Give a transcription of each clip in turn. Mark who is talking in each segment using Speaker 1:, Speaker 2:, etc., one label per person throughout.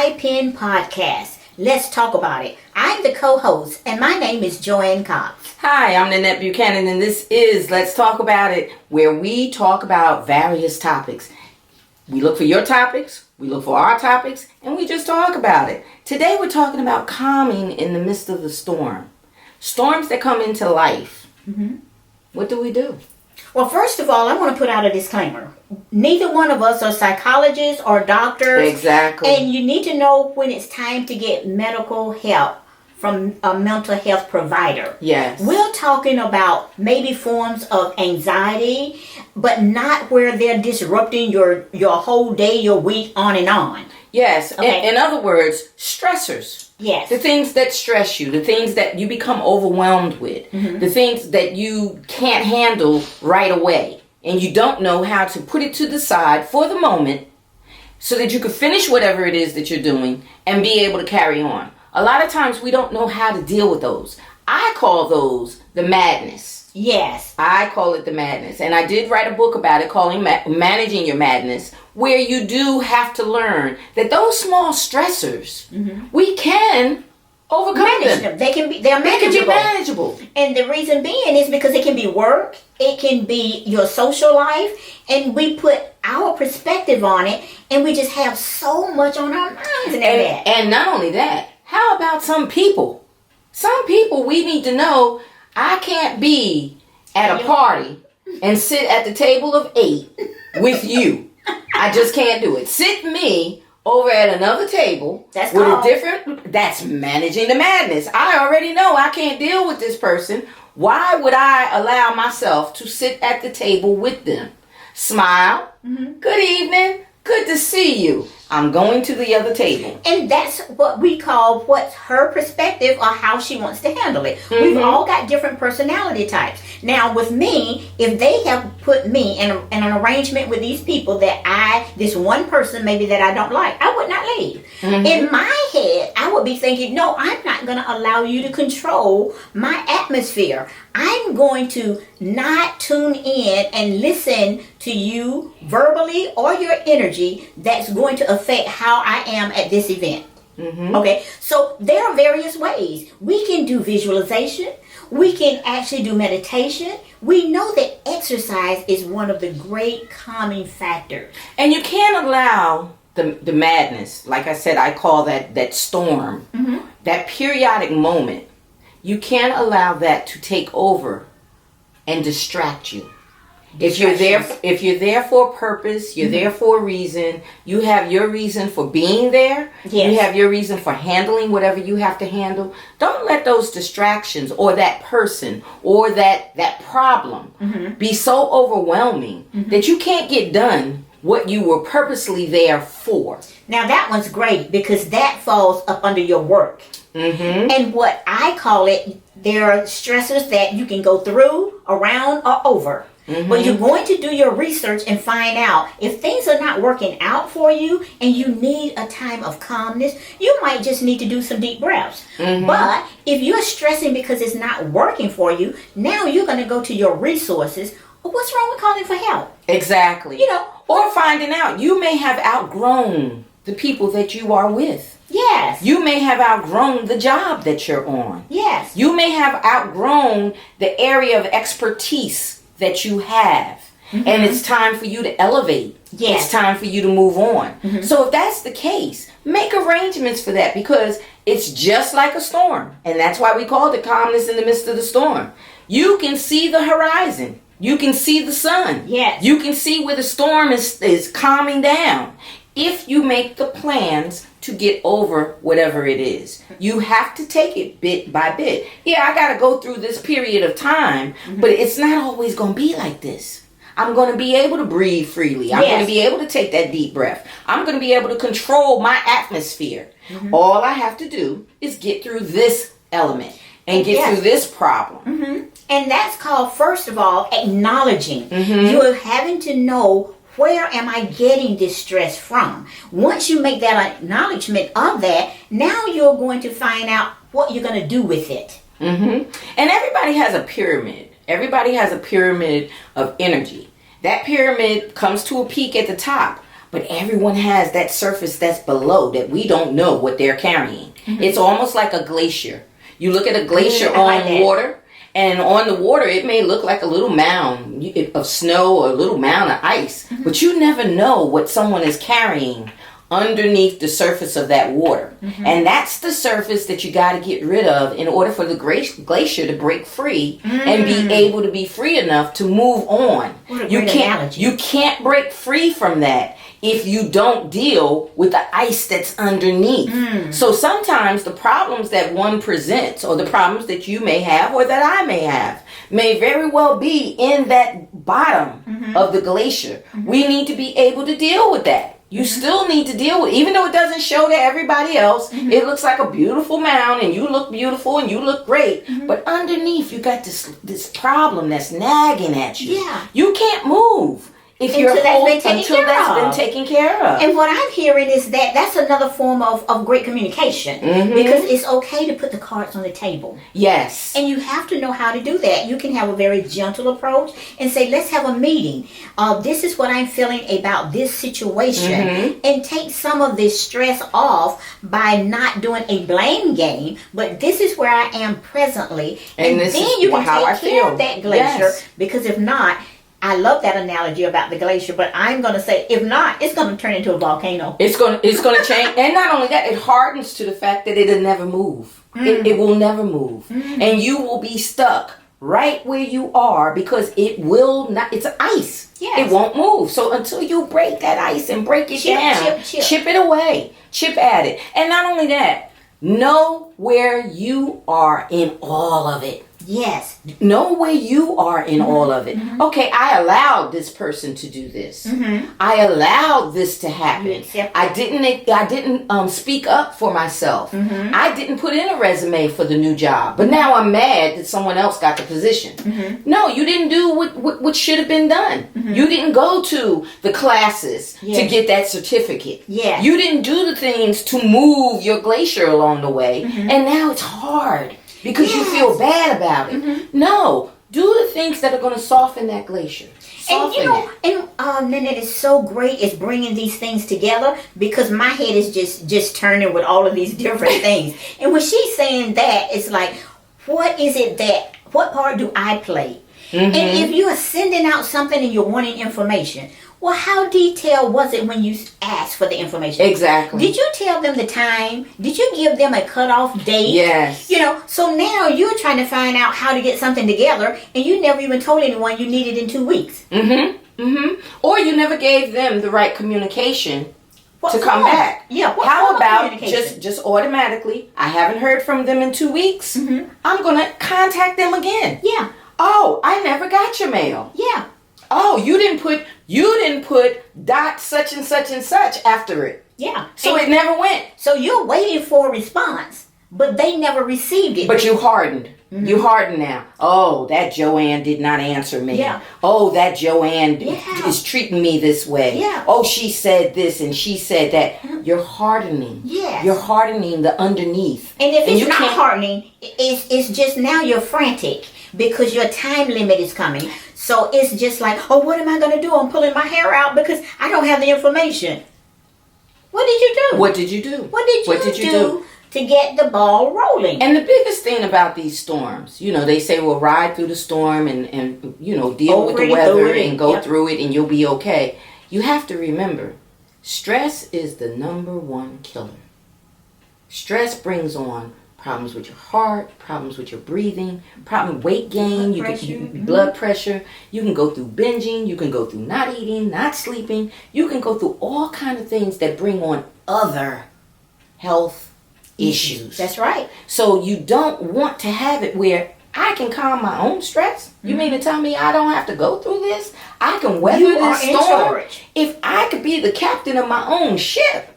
Speaker 1: My Pen Podcast. Let's talk about it. I'm the co-host, and my name is Joanne Cox.
Speaker 2: Hi, I'm Nanette Buchanan, and this is Let's Talk About It, where we talk about various topics. We look for your topics, we look for our topics, and we just talk about it. Today we're talking about calming in the midst of the storm. Storms that come into life. What do we do?
Speaker 1: Well, first of all, I want to put out a disclaimer. Neither one of us are psychologists or doctors.
Speaker 2: Exactly.
Speaker 1: And you need to know when it's time to get medical help from a mental health provider.
Speaker 2: Yes.
Speaker 1: We're talking about maybe forms of anxiety, but not where they're disrupting your whole day, your week, on and on.
Speaker 2: Yes.
Speaker 1: Okay.
Speaker 2: In other words, stressors.
Speaker 1: Yes.
Speaker 2: The things that stress you, the things that you become overwhelmed with, the things that you can't handle right away, and you don't know how to put it to the side for the moment so that you can finish whatever it is that you're doing and be able to carry on. A lot of times we don't know how to deal with those. I call those the madness.
Speaker 1: Yes.
Speaker 2: I call it the madness. And I did write a book about it calling Managing Your Madness, where you do have to learn that those small stressors, we can overcome
Speaker 1: Manage
Speaker 2: them.
Speaker 1: They're manageable.
Speaker 2: They can be manageable.
Speaker 1: And the reason being is because it can be work, it can be your social life, and we put our perspective on it, and we just have so much on our minds and that.
Speaker 2: And not only that, how about some people? Some people we need to know, I can't be at a party and sit at the table of 8 with you. I just can't do it. Sit me over at another table that's managing the madness. I already know I can't deal with this person. Why would I allow myself to sit at the table with them? Smile. Good evening. Good to see you. I'm going to the other table.
Speaker 1: And that's what we call what's her perspective or how she wants to handle it. We've all got different personality types. Now with me, if they have put me in an arrangement with these people this one person maybe that I don't like, I would not leave. In my head, I would be thinking, no, I'm not going to allow you to control my atmosphere. I'm going to not tune in and listen to you verbally or your energy that's going to affect how I am at this event. Okay, so there are various ways. We can do visualization. We can actually do meditation. We know that exercise is one of the great calming factors.
Speaker 2: And you can't allow the madness, like I said, I call that storm, that periodic moment. You can't allow that to take over and distract you. If you're there for a purpose, you're there for a reason, you have your reason for being there, you have your reason for handling whatever you have to handle, don't let those distractions or that person or that problem be so overwhelming that you can't get done what you were purposely there for.
Speaker 1: Now that one's great because that falls up under your work. And what I call it, there are stressors that you can go through, around, or over. But you're going to do your research and find out if things are not working out for you and you need a time of calmness, you might just need to do some deep breaths. But if you're stressing because it's not working for you, now you're going to go to your resources. Well, what's wrong with calling for help?
Speaker 2: Exactly. Or finding out you may have outgrown the people that you are with.
Speaker 1: Yes.
Speaker 2: You may have outgrown the job that you're on.
Speaker 1: Yes.
Speaker 2: You may have outgrown the area of expertise that you have. And it's time for you to elevate.
Speaker 1: Yes.
Speaker 2: It's time for you to move on. So if that's the case, make arrangements for that because it's just like a storm. And that's why we call it calmness in the midst of the storm. You can see the horizon. You can see the sun.
Speaker 1: Yes.
Speaker 2: You can see where the storm is calming down. If you make the plans to get over whatever it is, you have to take it bit by bit. Yeah, I got to go through this period of time, but it's not always going to be like this. I'm going to be able to breathe freely. I'm going to be able to take that deep breath. I'm going to be able to control my atmosphere. All I have to do is get through this element and get through this problem.
Speaker 1: And that's called, first of all, acknowledging. You're having to know, where am I getting this stress from? Once you make that acknowledgement of that, now you're going to find out what you're going to do with it.
Speaker 2: And everybody has a pyramid. Everybody has a pyramid of energy. That pyramid comes to a peak at the top. but everyone has that surface that's below that we don't know what they're carrying. It's almost like a glacier. You look at a glacier on water, and on the water it may look like a little mound of snow or a little mound of ice, but you never know what someone is carrying underneath the surface of that water. And that's the surface that you got to get rid of in order for the glacier to break free and be able to be free enough to move on.
Speaker 1: What a great analogy.
Speaker 2: You can't break free from that if you don't deal with the ice that's underneath. So sometimes the problems that one presents, or the problems that you may have or that I may have, may very well be in that bottom of the glacier. We need to be able to deal with that. You still need to deal with it. Even though it doesn't show to everybody else, it looks like a beautiful mound and you look beautiful and you look great. But underneath you got this problem that's nagging at you.
Speaker 1: Yeah.
Speaker 2: You can't move until that's been taken care of.
Speaker 1: And what I'm hearing is that that's another form of great communication, because it's okay to put the cards on the table.
Speaker 2: Yes.
Speaker 1: And you have to know how to do that. You can have a very gentle approach and say, let's have a meeting. This is what I'm feeling about this situation, and take some of this stress off by not doing a blame game, but this is where I am presently. And then you can take care of that glacier, because if not, I love that analogy about the glacier, but I'm going to say, if not, it's going to turn into a volcano.
Speaker 2: It's going to change. And not only that, it hardens to the fact that it'll never move. It will never move. And you will be stuck right where you are, because it will not, it's ice.
Speaker 1: Yes.
Speaker 2: It won't move. So until you break that ice and break it down, chip it away, chip at it. And not only that, know where you are in all of it.
Speaker 1: Yes.
Speaker 2: Know where you are in all of it. Okay, I allowed this person to do this. I allowed this to happen. I didn't speak up for myself. I didn't put in a resume for the new job. But now I'm mad that someone else got the position. No, you didn't do what should have been done. You didn't go to the classes to get that certificate. You didn't do the things to move your glacier along the way. And now it's hard, because you feel bad about it. No, do the things that are going to soften that glacier. And Nanette is so great at bringing these things together, because my head is just turning with all of these different things. And when she's saying that, it's like, what part do I play? And if you are sending out something and you're wanting information, well, how detailed was it when you asked for the information? Exactly.
Speaker 1: Did you tell them the time? Did you give them a cutoff date?
Speaker 2: Yes.
Speaker 1: So now you're trying to find out how to get something together, and you never even told anyone you needed in 2 weeks.
Speaker 2: Or you never gave them the right communication to come back.
Speaker 1: Yeah.
Speaker 2: How about just automatically, I haven't heard from them in 2 weeks. I'm going to contact them again.
Speaker 1: Yeah.
Speaker 2: Oh, I never got your mail.
Speaker 1: Yeah.
Speaker 2: Oh, you didn't put dot such and such and such after it.
Speaker 1: Yeah.
Speaker 2: So it never went.
Speaker 1: So you're waiting for a response, but they never received it.
Speaker 2: But you hardened. You hardened now. Oh, that Joanne did not answer me.
Speaker 1: Yeah.
Speaker 2: Oh, that Joanne is treating me this way.
Speaker 1: Yeah.
Speaker 2: Oh, she said this and she said that. You're hardening.
Speaker 1: Yes.
Speaker 2: You're hardening the underneath.
Speaker 1: And if it's not hardening, it's just now you're frantic, because your time limit is coming. So it's just like, oh, what am I going to do? I'm pulling my hair out because I don't have the information. What did you do?
Speaker 2: What did you do?
Speaker 1: What did you do to get the ball rolling?
Speaker 2: And the biggest thing about these storms, they say, well, ride through the storm and deal with the weather and go through it and you'll be okay. You have to remember, stress is the number one killer. Stress brings on problems with your heart, problems with your breathing, weight gain, blood pressure. You can go through binging, you can go through not eating, not sleeping. You can go through all kinds of things that bring on other health issues.
Speaker 1: That's right.
Speaker 2: So you don't want to have it where I can calm my own stress. You mean to tell me I don't have to go through this? I can weather this storm. If I could be the captain of my own ship.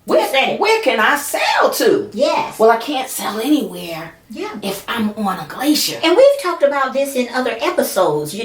Speaker 2: Where can I sail to?
Speaker 1: Yes.
Speaker 2: Well, I can't sail anywhere if I'm on a glacier.
Speaker 1: And we've talked about this in other episodes,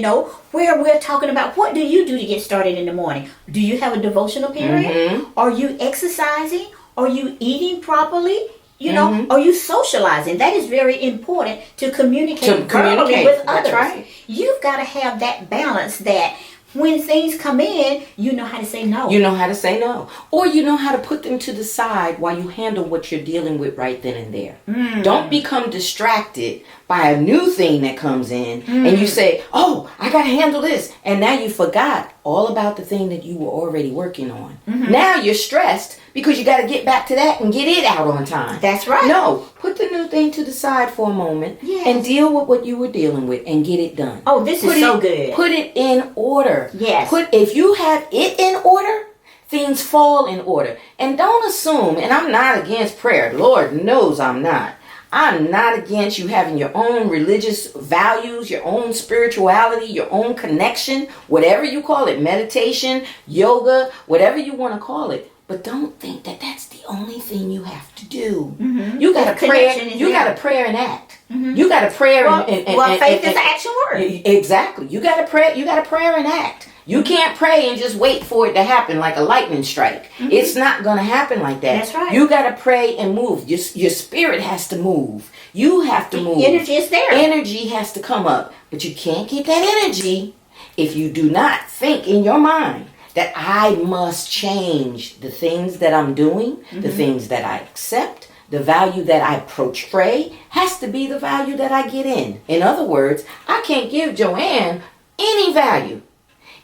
Speaker 1: where we're talking about, what do you do to get started in the morning? Do you have a devotional period? Are you exercising? Are you eating properly? Are you socializing? That is very important to communicate verbally with others.
Speaker 2: That's right.
Speaker 1: You've got to have that balance that when things come in, you know how to say no.
Speaker 2: You know how to say no. Or you know how to put them to the side while you handle what you're dealing with right then and there. Don't become distracted by a new thing that comes in and you say, oh, I got to handle this. And now you forgot all about the thing that you were already working on. Now you're stressed because you got to get back to that and get it out on time.
Speaker 1: That's right.
Speaker 2: No, put the new thing to the side for a moment and deal with what you were dealing with and get it done.
Speaker 1: Oh, this is so good.
Speaker 2: Put it in order.
Speaker 1: Yes.
Speaker 2: If you have it in order, things fall in order. And don't assume, and I'm not against prayer. Lord knows I'm not. I'm not against you having your own religious values, your own spirituality, your own connection, whatever you call it, meditation, yoga, whatever you want to call it. But don't think that that's the only thing you have to do. You got to pray. You got to pray and act. You got to pray
Speaker 1: and faith is an action word.
Speaker 2: Exactly. You got to pray. You got to pray and act. You can't pray and just wait for it to happen like a lightning strike. It's not going to happen like that.
Speaker 1: That's right.
Speaker 2: You got to pray and move. Your spirit has to move. You have to move.
Speaker 1: Energy is there.
Speaker 2: Energy has to come up. But you can't get that energy if you do not think in your mind that I must change the things that I'm doing, the things that I accept, the value that I portray has to be the value that I get in. In other words, I can't give Joanne any value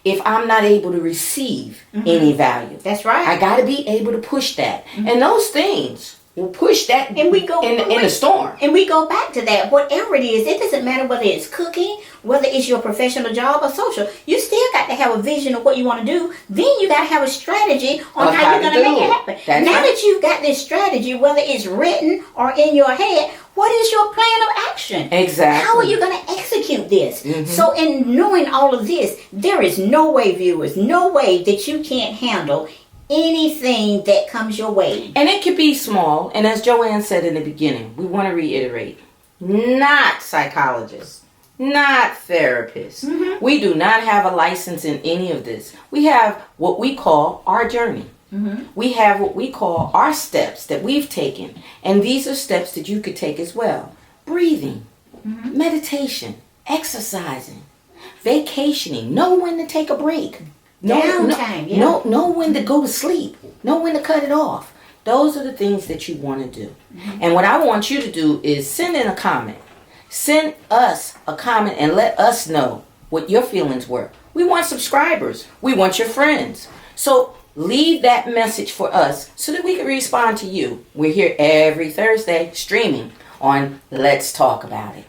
Speaker 2: if I'm not able to receive any value.
Speaker 1: That's right.
Speaker 2: I got to be able to push that. And those things will push that
Speaker 1: and we go
Speaker 2: in a storm.
Speaker 1: And we go back to that. Whatever it is, it doesn't matter whether it's cooking, whether it's your professional job or social. You still got to have a vision of what you want to do. Then you got to have a strategy on how you're going to make it happen. Now that you've got this strategy, whether it's written or in your head, what is your plan of action?
Speaker 2: Exactly.
Speaker 1: How are you going to execute this? So in knowing all of this, there is no way, viewers, no way that you can't handle anything that comes your way.
Speaker 2: And it could be small. And as Joanne said in the beginning, we want to reiterate, not psychologists, not therapists. We do not have a license in any of this. We have what we call our journey. We have what we call our steps that we've taken. And these are steps that you could take as well. Breathing, meditation, exercising, vacationing, know when to take a break.
Speaker 1: Downtime,
Speaker 2: know when to go to sleep. Know when to cut it off. Those are the things that you want to do. And what I want you to do is send in a comment. Send us a comment and let us know what your feelings were. We want subscribers. We want your friends. So leave that message for us so that we can respond to you. We're here every Thursday streaming on Let's Talk About It.